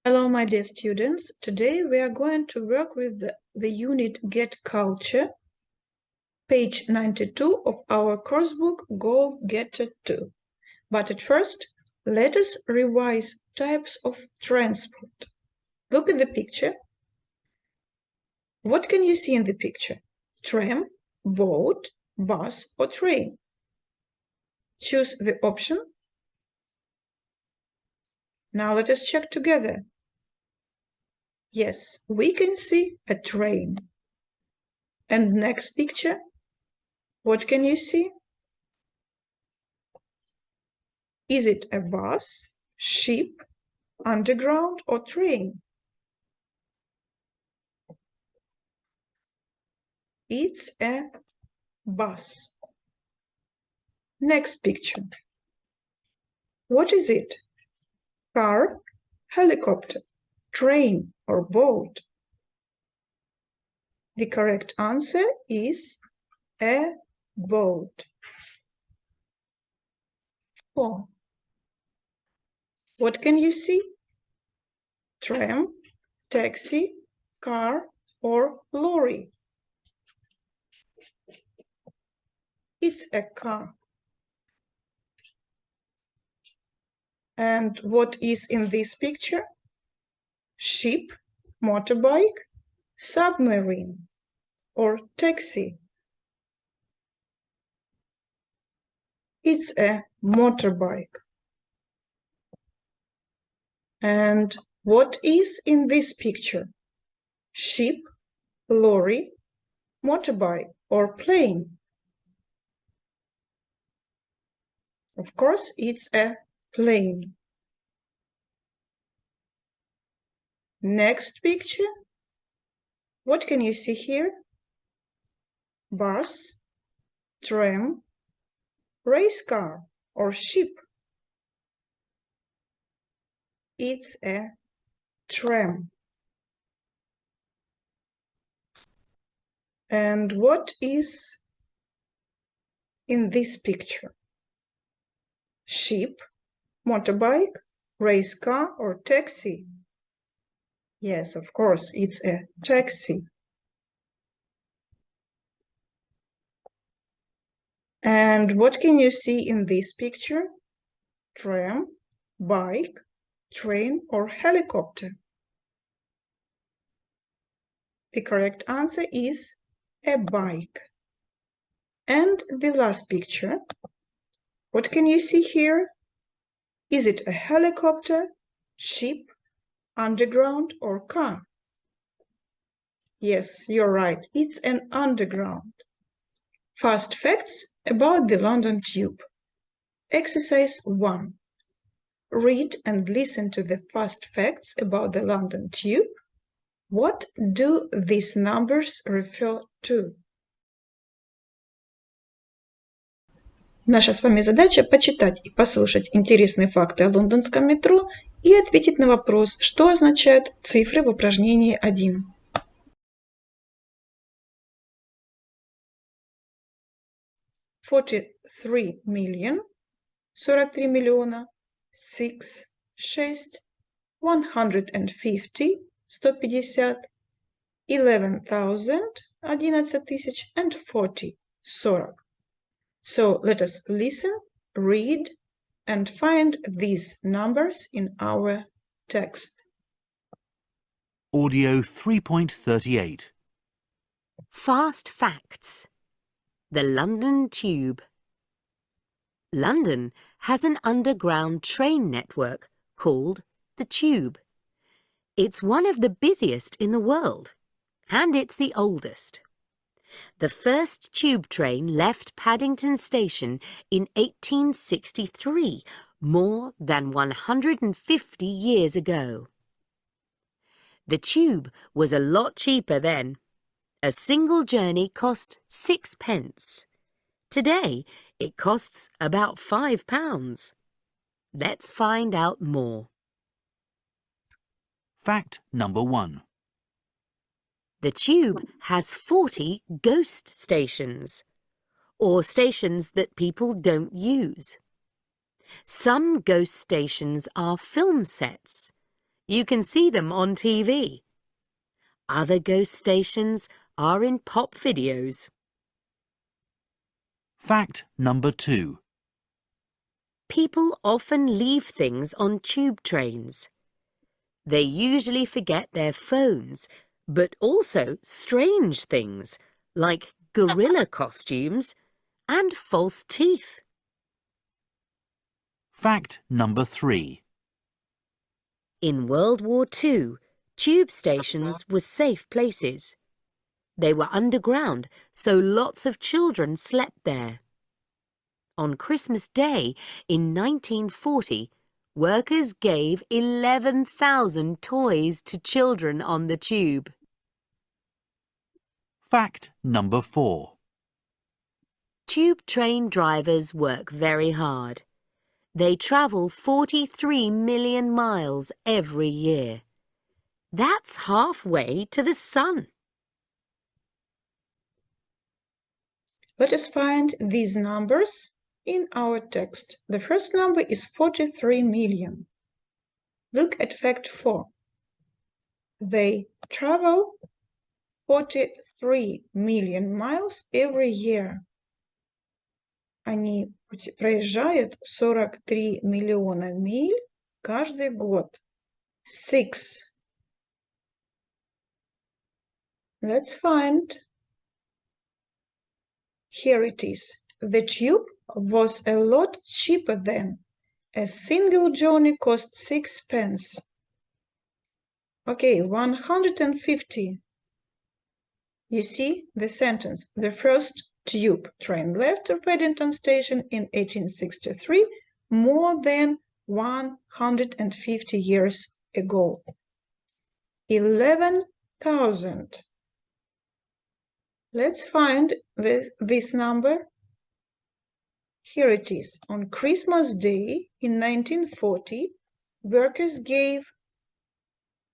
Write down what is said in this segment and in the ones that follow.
Hello, my dear students. Today we are going to work with the unit Get Culture, page 92 of our coursebook Go Getter 2. But at first, let us revise types of transport. Look at the picture. What can you see in the picture? Tram, boat, bus, or train? Choose the option. Now let us check together. Yes, we can see a train. And next picture, what can you see? Is it a bus, ship, underground, or train? It's a bus. Next picture. What is it? Car, helicopter, train, or boat? The correct answer is a boat. 4. What can you see? Tram, taxi, car, or lorry? It's a car. And what is in this picture? Ship, motorbike, submarine, or taxi? It's a motorbike. And what is in this picture? Ship, lorry, motorbike, or plane? Of course, it's a plane. Next picture. What can you see here? Bus, tram, race car, or ship? It's a tram. And what is in this picture? Ship, motorbike, race car, or taxi? Yes, of course, it's a taxi. And what can you see in this picture? Tram, bike, train, or helicopter? The correct answer is a bike. And the last picture. What can you see here? Is it a helicopter, ship, underground, or car? Yes, you're right. It's an underground. Fast facts about the London Tube. Exercise 1. Read and listen to the fast facts about the London Tube. What do these numbers refer to? Наша с вами задача почитать и послушать интересные факты о лондонском метро и ответить на вопрос, что означают цифры в упражнении 1. $43 million, 43 миллиона, 6, 6, 150, 150, 11,000, 11 тысяч, and 40, 40. So let us listen, read, and find these numbers in our text. Audio 3.38. Fast facts. The London Tube. London has an underground train network called the Tube. It's one of the busiest in the world, and it's the oldest. The first tube train left Paddington Station in 1863, more than 150 years ago. The tube was a lot cheaper then. A single journey cost 6p. Today, it costs about £5. Let's find out more. Fact number 1. The tube has 40 ghost stations, or stations that people don't use. Some ghost stations are film sets. You can see them on TV. Other ghost stations are in pop videos. Fact number 2. People often leave things on tube trains. They usually forget their phones, but also strange things like gorilla costumes and false teeth. Fact number 3. In World War II, tube stations were safe places. They were underground, so lots of children slept there. On Christmas Day in 1940, workers gave 11,000 toys to children on the tube. Fact number 4. Tube train drivers work very hard. They travel 43 million miles every year. That's halfway to the sun. Let us find these numbers in our text. The first number is 43 million. Look at fact 4. They travel 43 million miles every year. Они проезжают 43 миллиона миль каждый год. 6. Let's find. Here it is. The tube was a lot cheaper then. A single journey cost 6 pence. Okay, 150. You see the sentence. The first tube train left Paddington Station in 1863, more than 150 years ago. 11,000. Let's find this number. Here it is. On Christmas Day in 1940, workers gave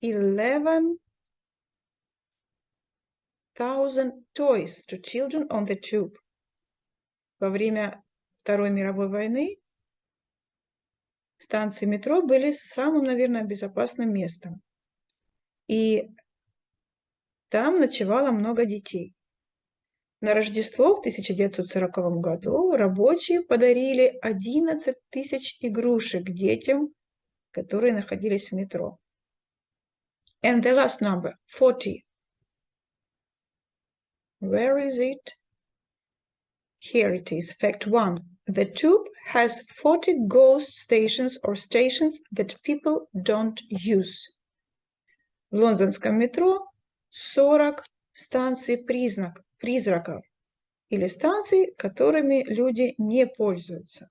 11,000 toys to children on the tube. Во время Второй мировой войны станции метро были самым, наверное, безопасным местом. И там ночевало много детей. На Рождество в 1940 году рабочие подарили 11 тысяч игрушек детям, которые находились в метро. And the last number, 40. Where is it? Here it is, fact 1. The tube has 40 ghost stations or stations that people don't use. В лондонском метро 40 станций призраков или станций, которыми люди не пользуются.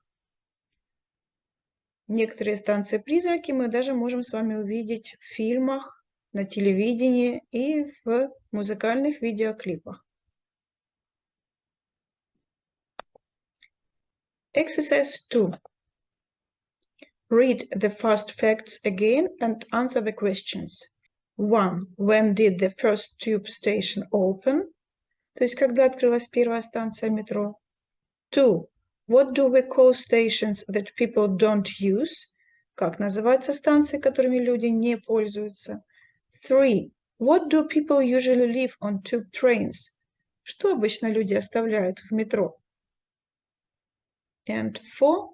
Некоторые станции-призраки мы даже можем с вами увидеть в фильмах, на телевидении и в музыкальных видеоклипах. Exercise 2. Read the first facts again and answer the questions. 1. When did the first tube station open? То есть, когда открылась первая станция метро. 2. What do we call stations that people don't use? Как называются станции, которыми люди не пользуются? 3. What do people usually leave on tube trains? Что обычно люди оставляют в метро? And 4.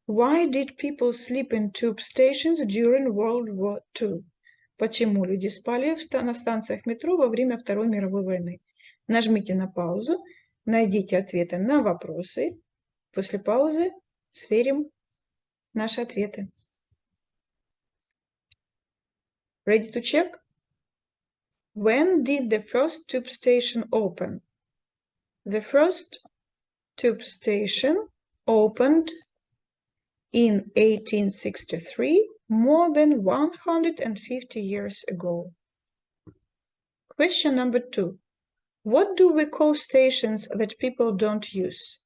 Why did people sleep in tube stations during World War II? Почему люди спали на станциях метро во время Второй мировой войны? Нажмите на паузу, найдите ответы на вопросы. После паузы сверим наши ответы. Ready to check? When did the first tube station open? The first tube station opened in 1863, more than 150 years ago. Question number 2. What do we call stations that people don't use?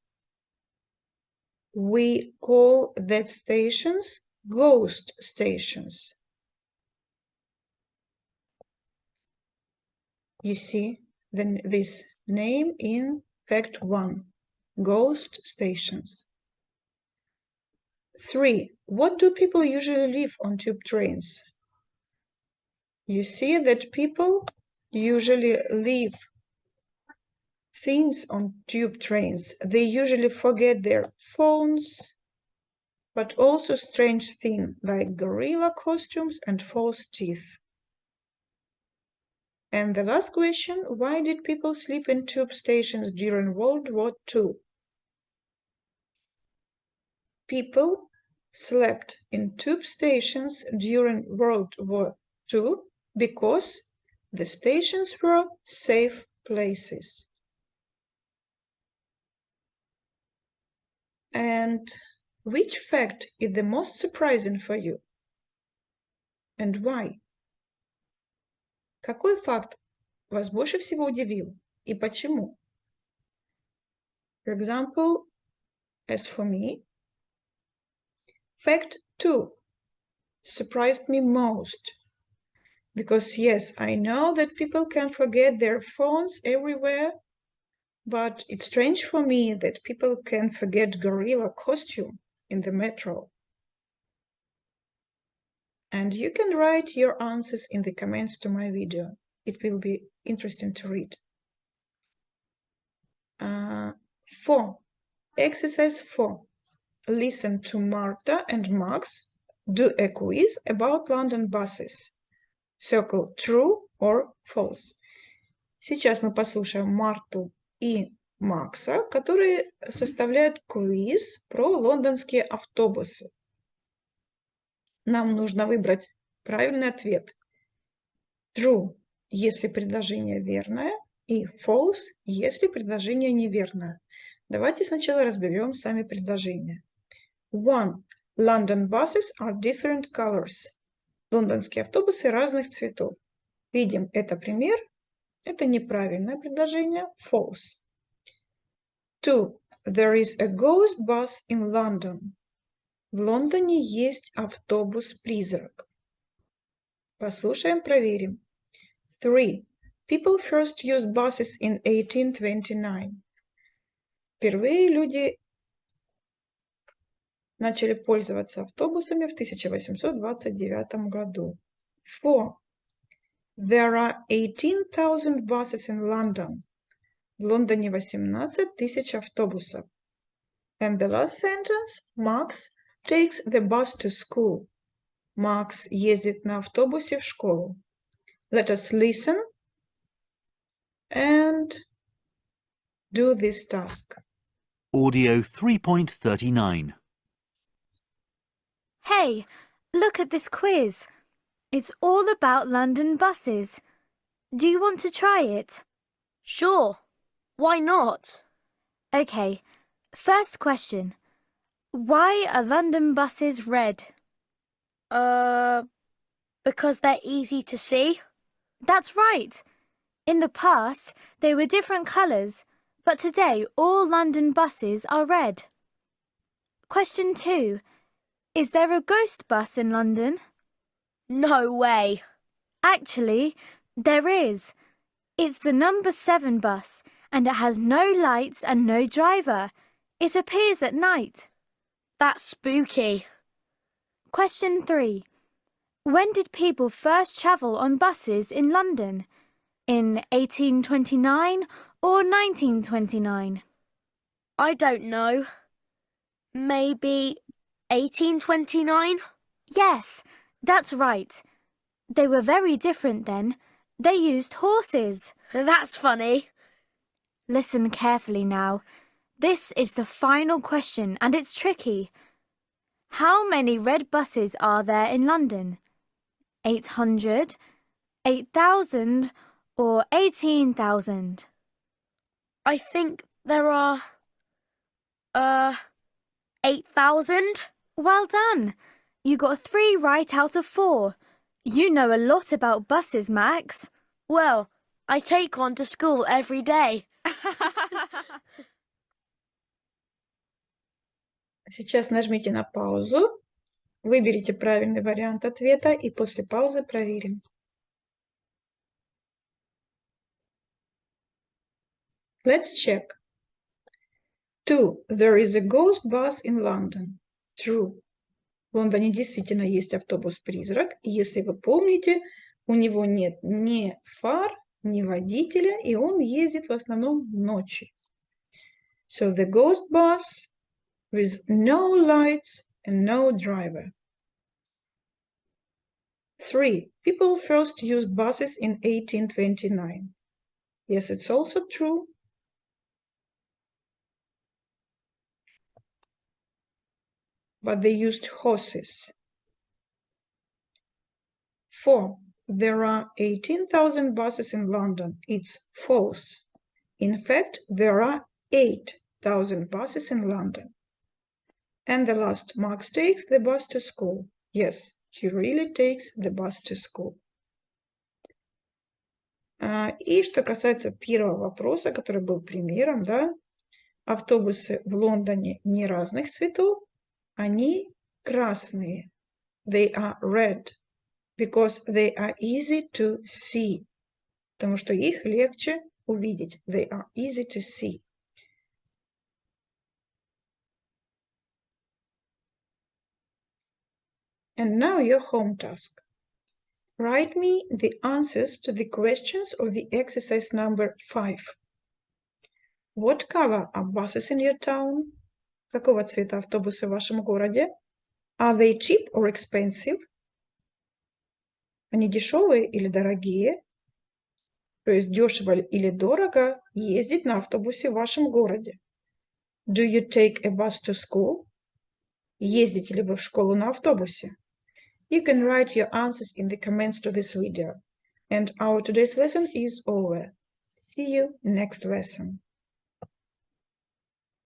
We call that stations ghost stations. You see this name in fact 1, ghost stations. 3. What do people usually leave on tube trains? You see that people usually leave things on tube trains. They usually forget their phones, but also strange things like gorilla costumes and false teeth. And the last question, why did people sleep in tube stations during World War II? People slept in tube stations during World War II because the stations were safe places. And which fact is the most surprising for you? And why? Какой факт вас больше всего удивил и почему? For example, as for me, fact 2 surprised me most. Because yes, I know that people can forget their phones everywhere, but it's strange for me that people can forget gorilla costume in the metro. And you can write your answers in the comments to my video. It will be interesting to read. 4. Exercise 4. Listen to Marta and Max do a quiz about London buses. Circle true or false. Сейчас мы послушаем Марту и Макса, которые составляют квиз про лондонские автобусы. Нам нужно выбрать правильный ответ. True, если предложение верное, и false, если предложение неверное. Давайте сначала разберем сами предложения. 1. London buses are different colors. Лондонские автобусы разных цветов. Видим, это пример. Это неправильное предложение. False. 2. There is a ghost bus in London. В Лондоне есть автобус-призрак. Послушаем, проверим. 3. People first used buses in 1829. Впервые люди начали пользоваться автобусами в 1829 году. 4. There are 18,000 buses in London. В Лондоне 18 тысяч автобусов. And the last sentence, Max takes the bus to school. Макс ездит на автобусе в школу. Let us listen and do this task. Audio 3.39. Hey, look at this quiz. It's all about London buses. Do you want to try it? Sure. Why not? Okay, first question. Why are London buses red? Because they're easy to see. That's right. In the past, they were different colours, but today all London buses are red. Question 2. Is there a ghost bus in London? No way. Actually, there is. It's the number 7 bus, and it has no lights and no driver. It appears at night. That's spooky. Question 3. When did people first travel on buses in London? In 1829 or 1929? I don't know. Maybe 1829? Yes, that's right. They were very different then. They used horses. That's funny. Listen carefully now. This is the final question and it's tricky. How many red buses are there in London? 800, 8,000 or 18,000? I think there are, 8,000? Well done. You got 3 right out of 4. You know a lot about buses, Max. Well, I take one to school every day. Сейчас нажмите на паузу, выберите правильный вариант ответа и после паузы проверим. Let's check. 2. There is a ghost bus in London. True. В Лондоне действительно есть автобус-призрак. И если вы помните, У него нет ни фар, ни водителя, и он ездит в основном ночью. So the ghost bus with no lights and no driver. 3. People first used buses in 1829. Yes, it's also true. But they used horses. 4. There are 18,000 buses in London. It's false. In fact, there are 8,000 buses in London. And the last, Max takes the bus to school. Yes, he really takes the bus to school. И что касается первого вопроса, который был примером, да, автобусы в Лондоне не разных цветов, они красные. They are red because they are easy to see. Потому что их легче увидеть. They are easy to see. And now your home task. Write me the answers to the questions of the exercise number 5. What color are buses in your town? Какого цвета автобусы в вашем городе? Are they cheap or expensive? Они дешевые или дорогие? То есть дешево или дорого ездить на автобусе в вашем городе? Do you take a bus to school? Ездите ли вы в школу на автобусе? You can write your answers in the comments to this video. And our today's lesson is over. See you next lesson.